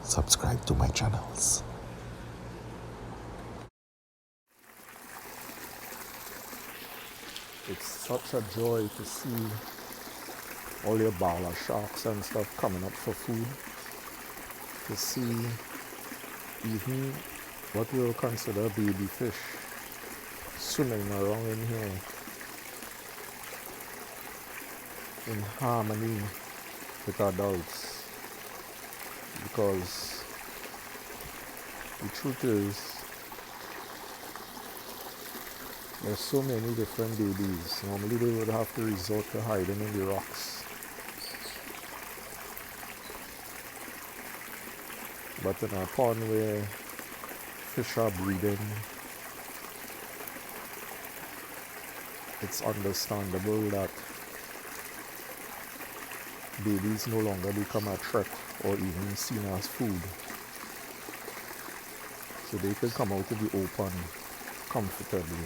subscribe to my channels. It's such a joy to see all your bala sharks and stuff coming up for food. To see even what we'll consider baby fish swimming around in here in harmony with adults, because the truth is there's so many different babies. Normally they would have to resort to hiding in the rocks, but in a pond where fish are breeding, it's understandable that babies no longer become a threat or even seen as food. So they can come out to the open comfortably.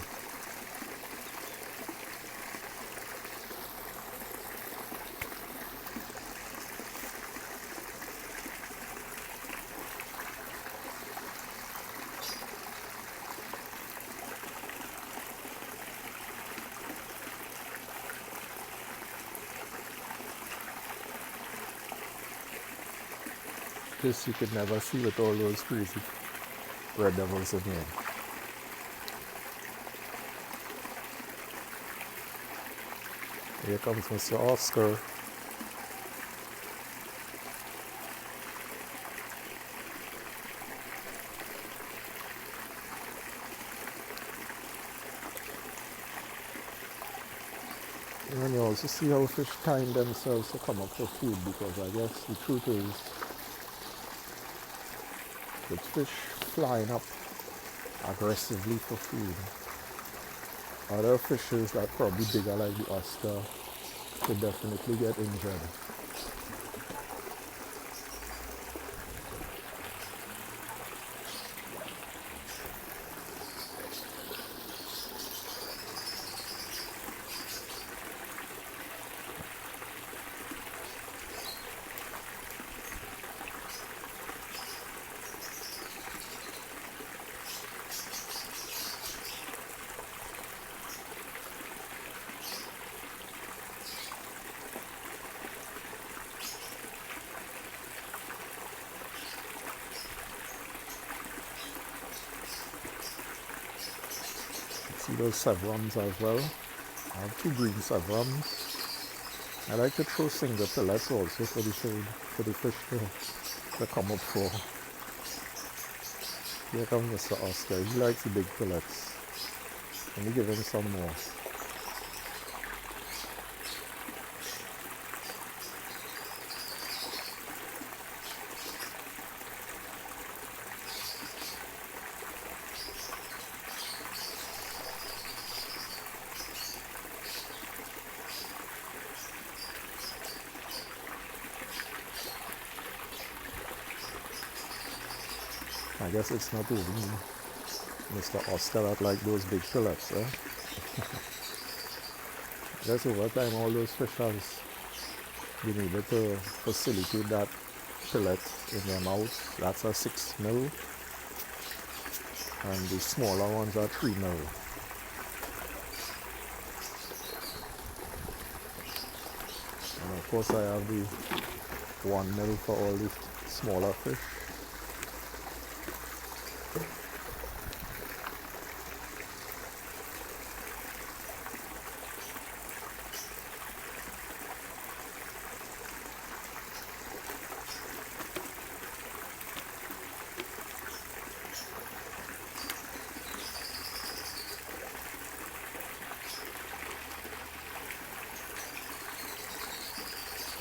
This you could never see with all those crazy red devils in here. Here comes Mr. Oscar. And you also see how fish time themselves to come up for food, because I guess the truth is with fish flying up aggressively for food, other fishes that probably bigger like the Oscar could definitely get injured. See those sevrums as well. I have 2 green sevrums. I like to throw single pellets also for the fish to come up for. Here comes Mr. Oscar. He likes the big pellets. Let me give him some more. I guess it's not even Mr. Oscar that like those big pellets, eh? I guess over time all those fish have been able to facilitate that pellet in their mouth. That's a 6 mil, and the smaller ones are 3 mil. And of course I have the 1 mil for all the smaller fish.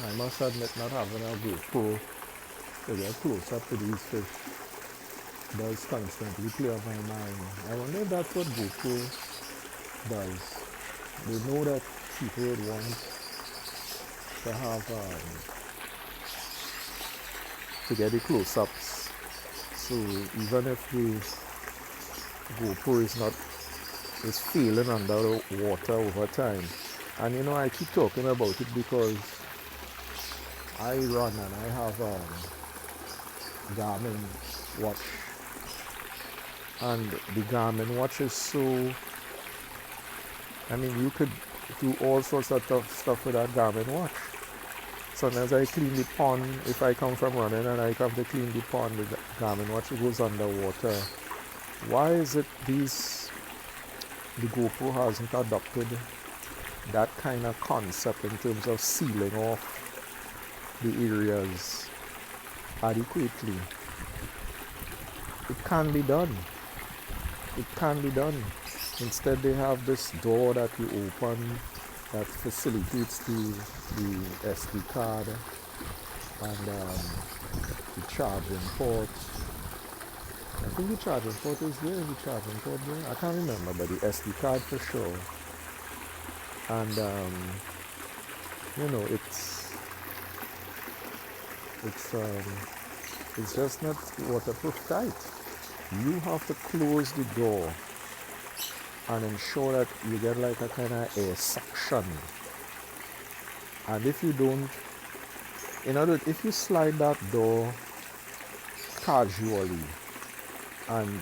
I must admit, not having a GoPro to get close up to these fish does constantly play on my mind. I wonder if that's what GoPro does. They know that people would want to have to get the close-ups. So even if the GoPro is failing under the water over time, and you know, I keep talking about it because I run and I Garmin watch, and the Garmin watch is so, I mean, you could do all sorts of tough stuff with that Garmin watch. Sometimes I clean the pond, if I come from running and I come to clean the pond, the Garmin watch goes underwater. Why is it the GoPro hasn't adopted that kind of concept in terms of sealing off the areas adequately? It can be done. It can be done. Instead, they have this door that you open that facilitates the SD card and the charging port. I think the charging port is there. The charging port there. I can't remember, but the SD card for sure. And it's just not waterproof tight. You have to close the door and ensure that you get like a kind of air suction. And if you don't, in other words, if you slide that door casually and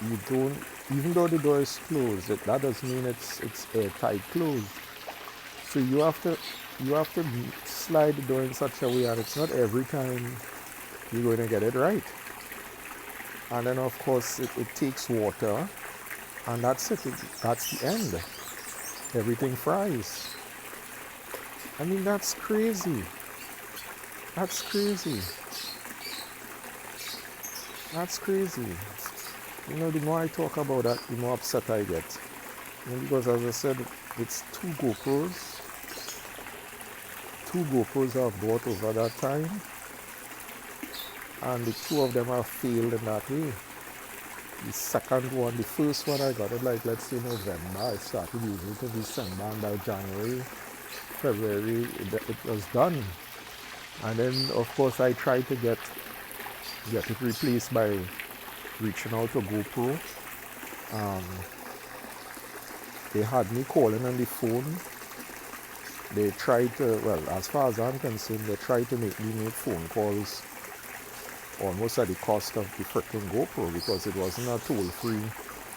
you don't, even though the door is closed, that doesn't mean it's airtight closed. So you have to slide the door in such a way, and it's not every time you're going to get it right. And then of course it takes water, and that's it. That's the end. Everything fries. I mean, that's crazy. That's crazy. That's crazy. You know, the more I talk about that, the more upset I get. You know, because as I said, it's two GoPros. Two GoPros I've bought over that time, and the two of them have failed in that way. The second one, the first one I got it like, let's say November. I started using it in December, and by January, February, it was done. And then of course I tried to get it replaced by reaching out to GoPro. They had me calling on the phone. They tried to, well, as far as I'm concerned, they tried to make me make phone calls almost at the cost of the freaking GoPro, because it wasn't a toll-free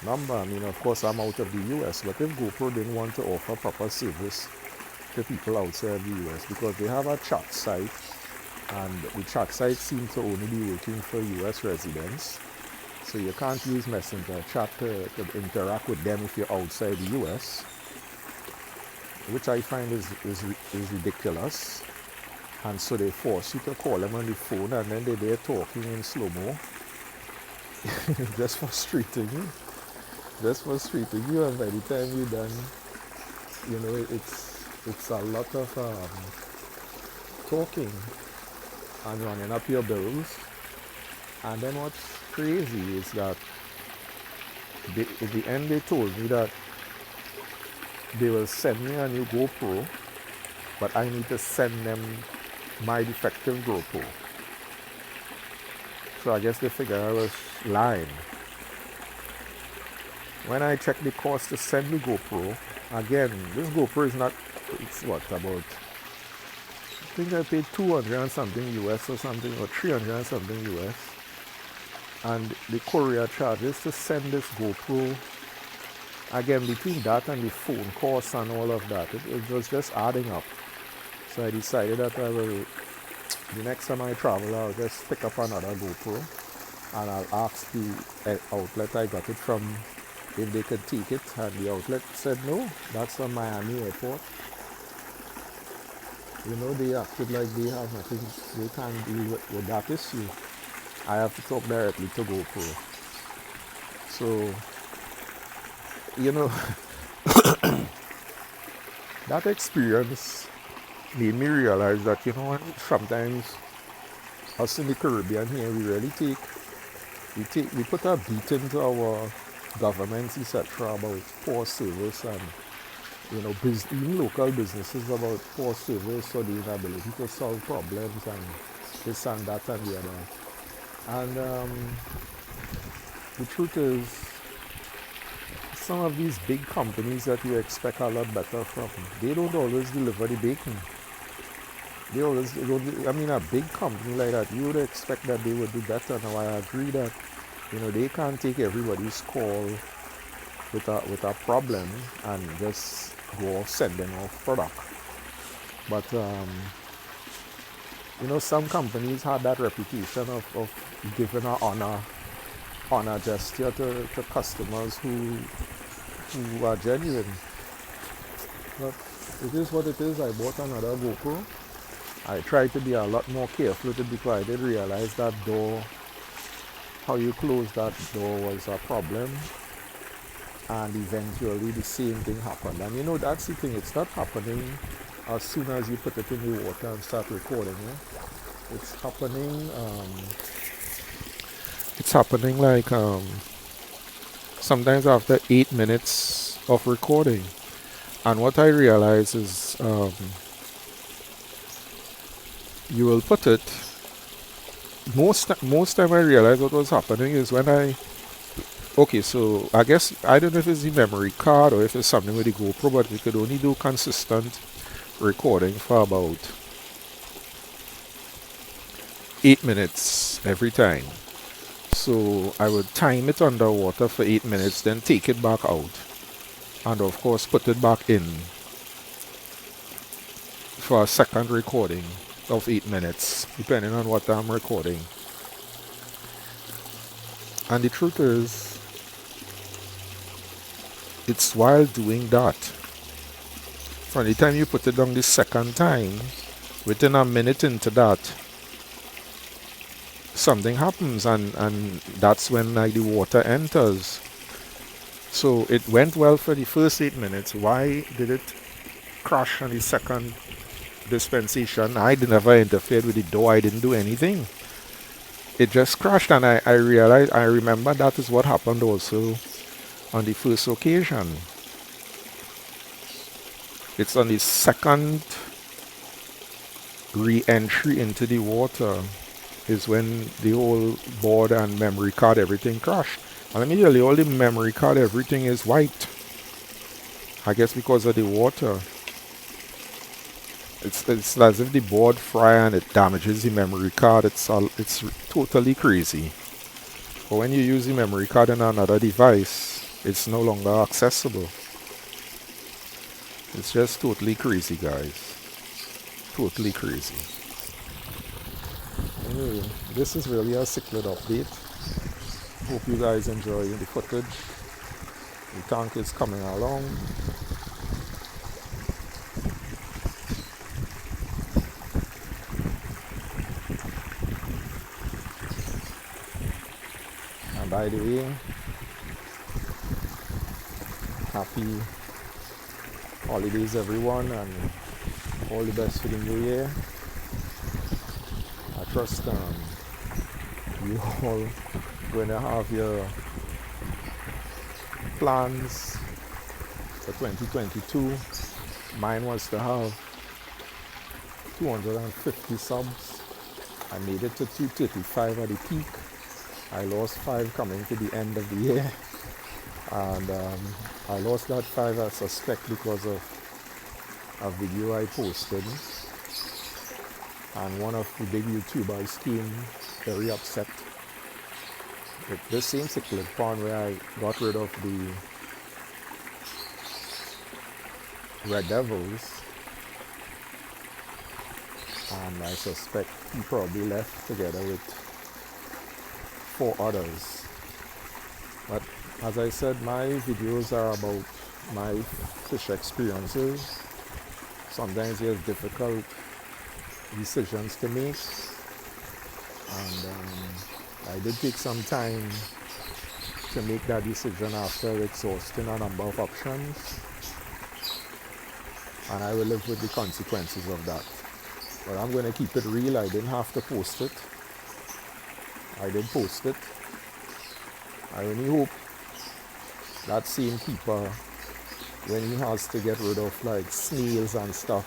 number. I mean, of course, I'm out of the US, but if GoPro didn't want to offer proper service to people outside the US, because they have a chat site, and the chat site seems to only be working for US residents, so you can't use Messenger chat to interact with them if you're outside the US, which I find is ridiculous. And so they force you to call them on the phone, and then they're talking in slow-mo. Just frustrating you. Just frustrating you, and by the time you're done, you know, it's a lot of talking and running up your bills. And then what's crazy is that at the end they told me that they will send me a new GoPro, but I need to send them my defective GoPro. So I guess they figured I was lying. When I checked the cost to send the GoPro, again, this GoPro is not, it's what, about, I think I paid 200 and something US or something, or 300 and something US. And the courier charges to send this GoPro, again, between that and the phone costs and all of that, it was just adding up. So I decided that the next time I travel, I'll just pick up another GoPro, and I'll ask the outlet I got it from if they could take it, and the outlet said no, that's from Miami airport. You know, they acted like they have nothing, they can't deal with that issue. I have to talk directly to GoPro. So, you know, that experience made me realize that, you know, sometimes us in the Caribbean here, we put a beat into our governments, etc., about poor service, and, you know, even local businesses about poor service or the inability to solve problems and this and that and the other. And the truth is, some of these big companies that you expect a lot better from, they don't always deliver the bacon. they always, I mean, a big company like that, you would expect that they would do better. Now, I agree that, they can't take everybody's call with a problem and just go off sending off product. But, some companies had that reputation of giving an honor gesture to customers who are genuine. But it is what it is. I bought another GoPro. I tried to be a lot more careful with it because I did realize that door, how you close that door was a problem. And eventually the same thing happened. And that's the thing, it's not happening as soon as you put it in the water and start recording. It's happening like sometimes after 8 minutes of recording. And what I realize is you will put it, most time I realized what was happening is when okay, so I guess, I don't know if it's the memory card or if it's something with the GoPro, but we could only do consistent recording for about 8 minutes every time. So I would time it underwater for 8 minutes, then take it back out, and of course put it back in for a second recording of 8 minutes, depending on what I'm recording. And the truth is, it's while doing that, from the time you put it down the second time, within a minute into that, something happens, and that's when the water enters. So it went well for the first 8 minutes. Why did it crash on the second dispensation? I never interfered with the door. I didn't do anything. It just crashed, and I remember that is what happened also on the first occasion. It's on the second re-entry into the water is when the whole board and memory card, everything crashed. And let me tell you, all the memory card, everything is white. I guess because of the water. It's as if the board fry and it damages the memory card. It's totally crazy. But when you use the memory card in another device, it's no longer accessible. It's just totally crazy, guys. Totally crazy. Anyway, this is really a Cichlid update. Hope you guys enjoy the footage. The tank is coming along. And by the way, happy holidays everyone, and all the best for the new year. I trust you all going to have your plans for 2022. Mine was to have 250 subs. I made it to 235 at the peak. I lost 5 coming to the end of the year. And I lost that 5, I suspect, because of a video I posted. And one of the big YouTubers came very upset with this same Cichlid pond where I got rid of the Red Devils. And I suspect he probably left together with 4 others. But as I said, my videos are about my fish experiences. Sometimes there's difficult decisions to make, and I did take some time to make that decision after exhausting a number of options, and I will live with the consequences of that. But I'm going to keep it real. I didn't have to post it. I did post it. I only hope that same keeper, when he has to get rid of like snails and stuff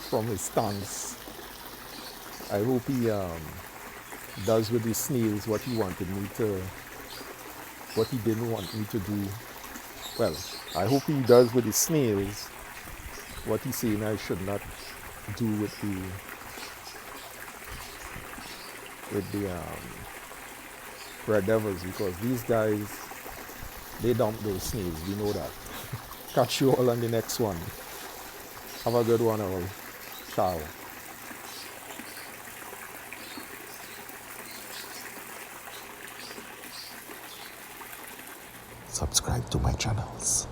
from his tanks, I hope he does with the snails what he wanted me to, what he didn't want me to do. Well, I hope he does with the snails what he's saying I should not do with the Red Devils, because these guys, they dump those snails. We know that. Catch you all on the next one. Have a good one, all. Ciao. Subscribe to my channels.